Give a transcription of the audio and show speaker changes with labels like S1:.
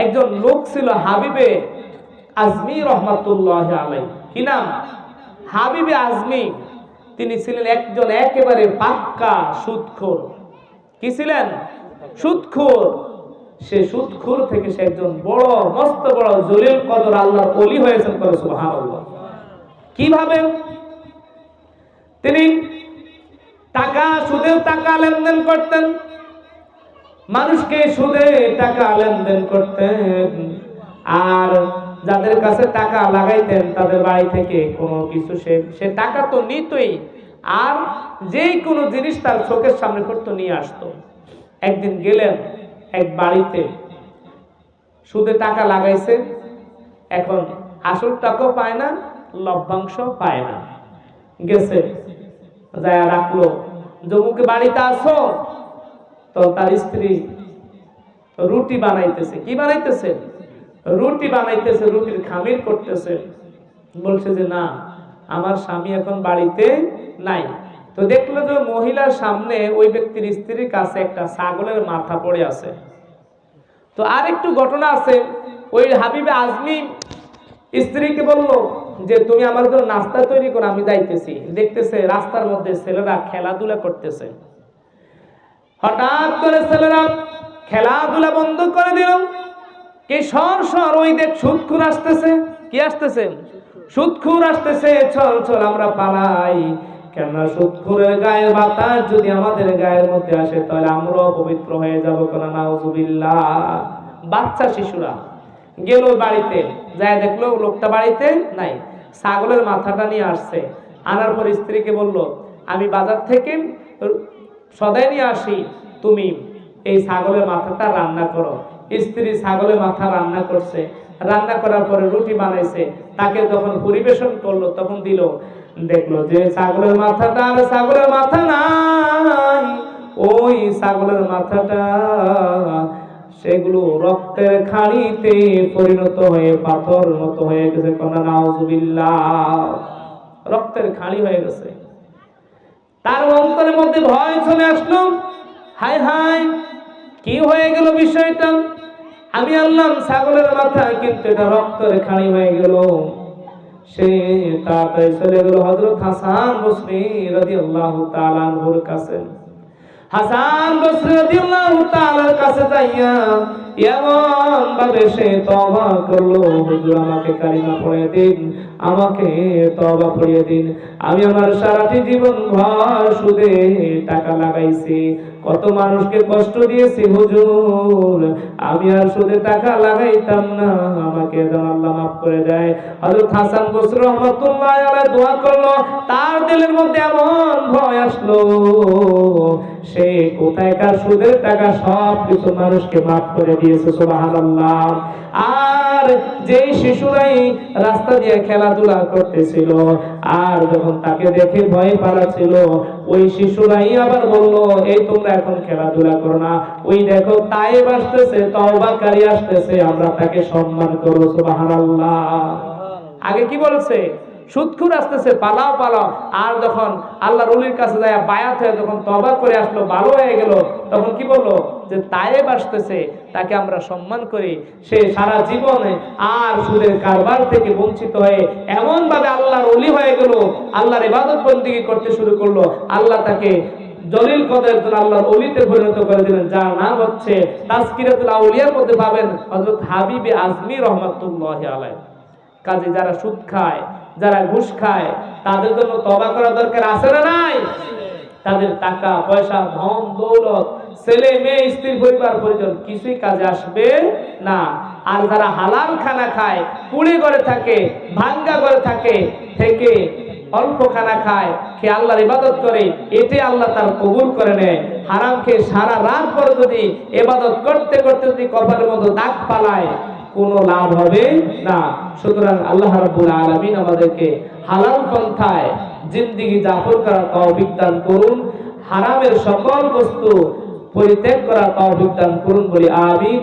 S1: একজন লোক ছিল হাবিবে আজমি রহমাতুল্লাহ আলাইহি। কি নাম? হাবিবে আজমি। তিনি ছিলেন একজন একেবারে পাক্কা সুদখোর। কি ছিলেন? সুদখোর। সে সুদখোর থেকে সে একজন বড় মস্ত বড় জলিল কদর আল্লাহর ওলি হয়েছেন। করে সুবহানাল্লাহ। কিভাবে? তিনি টাকা, সুদের টাকা লেনদেন করতেন, মানুষকে সুদে টাকা লেনদেন করতেন। আর যাদের কাছে টাকা লাগাইতেন তাদের বাড়ি থেকে কোনো কিছু সে টাকা তো নিতই, আর যেই কোনো জিনিস তার চোখের সামনে করতো নিয়ে আসতো। একদিন গেলেন এক বাড়িতে, সুদে টাকা লাগাইছে, এখন আসল টাকাও পায় না, লভ্যাংশ পায় না। গেছে, যায় রাখলো, জমুকে বাড়িতে আসো। তো তার স্ত্রী রুটি বানাইতেছে। কি বানাইতেছে? রুটি বানাইতেছে, রুটির খামির করতেছে। বলছে যে না, আমার স্বামী এখন বাড়িতে নাই। তো দেখলো যে মহিলার সামনে ওই ব্যক্তির স্ত্রীর কাছে একটা ছাগলের মাথা পড়ে আছে। তো আর একটু ঘটনা আছে, ওই হাবিবে আজমি স্ত্রীকে বলল যে তুমি আমার জন্য নাস্তা তৈরি করো, আমি যাইতেছি। দেখতেছে রাস্তার মধ্যে ছেলেরা খেলাধুলা করতেছে। হঠাৎ করে ছেলেরা খেলাধুলা বন্ধ করে দিল। কি সর ওই দেখ সুদখোর আসতেছে। কি আসতেছে? সুদখোর আসতেছে। চল চল আমরা পালাই। কেননা সুদখোরের গায়ের বাতাস যদি আমাদের গায়ের মধ্যে আসে তাহলে আমরাও পবিত্র হয়ে যাবো। কেন নাউজুবিল্লাহ। বাচ্চা শিশুরা গেল বাড়িতে, যায় দেখলো লোকটা বাড়িতে নাই, ছাগলের মাথাটা নিয়ে আসছে। আনার পর স্ত্রীকে বলল আমি বাজার থেকে সদাই নিয়ে আসি, তুমি এই ছাগলের মাথাটা রান্না করো। স্ত্রী ছাগলের মাথা রান্না করছে। রান্না করার পরে রুটি বানাইছে। তাকে যখন পরিবেশন করলো তখন দিল, দেখলো যে ছাগলের মাথাটা আর ছাগলের মাথা নাই। ওই ছাগলের মাথাটা সেগুলো রক্তের খাড়িতে পরিণত হয়ে পাথর মতো হয়ে গেছে। কোনা নাউজুবিল্লাহ। রক্তের খাড়ি হয়ে গেছে। তার অন্তরের মধ্যে ভয় চলে আসলো। হায় হায়, কি হয়ে গেল বিষয়টা? আমি আনলাম ছাগলের মাথা, কিন্তু এটা রক্তের খাড়ি হয়ে গেল। সে তাড়াতাড়ি চলে গেল হযরত হাসান বসরি রাদিয়াল্লাহু তাআলা আনহুর কাছে। হাসান বসরি রাদিয়াল্লাহু তাআলার কাছে যাইয়া এমন ভাবে সে তওবা করলো, হুজুর আমাকে কালিমা পড়িয়ে দিন, আমাকে তওবা পড়িয়ে দিন। আমি আমার সারাটি জীবন ভর সুদে টাকা লাগাইছি, কত মানুষকে কষ্ট দিয়েছি হুজুর, আমি আর সুদে টাকা লাগাইতাম না, আমাকে আল্লাহ মাফ করে দেয়। হযরত হাসান বসরি রাহমাতুল্লাহ আলাইহি দোয়া করলো। তার দিলের মধ্যে এমন ভয় আসলো, সে কোথায়কার সুদের টাকা সব কিছু মানুষকে মাফ করে দিয়েছে। সুবহানাল্লাহ। আর যেই শিশুরাই রাস্তা দিয়ে খেলাধুলা করতেছিল আর যখন তাকে দেখে ভয় পালাচ্ছিল, ওই শিশুরাই আবার বলল এই তোমরা এখন খেলাধুলা করো না, ওই দেখো তায়েব আসতেছে, তওবাকারী আসতেছে, আমরা তাকে সম্মান করো। সুবহানাল্লাহ। আগে কি বলছে? সুদখোর আসতেছে, পালাও পালাও। আর যখন আল্লাহর ওলির কাছে যায় বায়াত হয়ে যখন তওবা করে আসলো, ভালো হয়ে গেল, তখন কি বললো? যে তায়েব আসতেছে, তাকে আমরা সম্মান করি। সে সারা জীবনে আর সুদের কারবার থেকে বঞ্চিত হয়ে এমন ভাবে আল্লাহর ওলি হয়ে গেল, আল্লাহর ইবাদত বন্দেগী করতে শুরু করলো। আল্লাহ তাকে জলিল কদর আল্লাহর ওলিতে পরিণত করে দিলেন, যার নাম হচ্ছে তাজকিরাতুল আউলিয়ার মধ্যে পাবেন হযরত হাবিবে আজমি রহমাতুল্লাহি আলাইহি। কাজে যারা সুদ খায়, যারা ঘুষ খায়, তাদের জন্য তওবা করা দরকার আছে না নাই? তাদের টাকা পয়সা, ধন দৌলত, ছেলে মেয়ে, স্ত্রী, পরিবার পরিজন কিছুই কাজে আসবে না। আর যারা হালাল খানা খায়, কুড়ে ঘরে থাকে, ভাঙ্গা ঘরে থাকে, থেকে অল্প খানা খায়, খেয়ে আল্লাহর ইবাদত করে, এটাই আল্লাহ তার কবুল করে নেয়। হারাম খেয়ে সারা রাত পরে যদি ইবাদত করতে করতে যদি কপালের মধ্যে দাগ পালায়, কোনো লাভ হবে না। সুতরাং আল্লাহ রাব্বুল আলামিন আমাদেরকে হালাল পন্থায় জিন্দেগি যাপন করার তৌফিক দান করুন, হারামের সকল বস্তু পরিত্যাগ করার তৌফিক দান করুন বলি আমিন।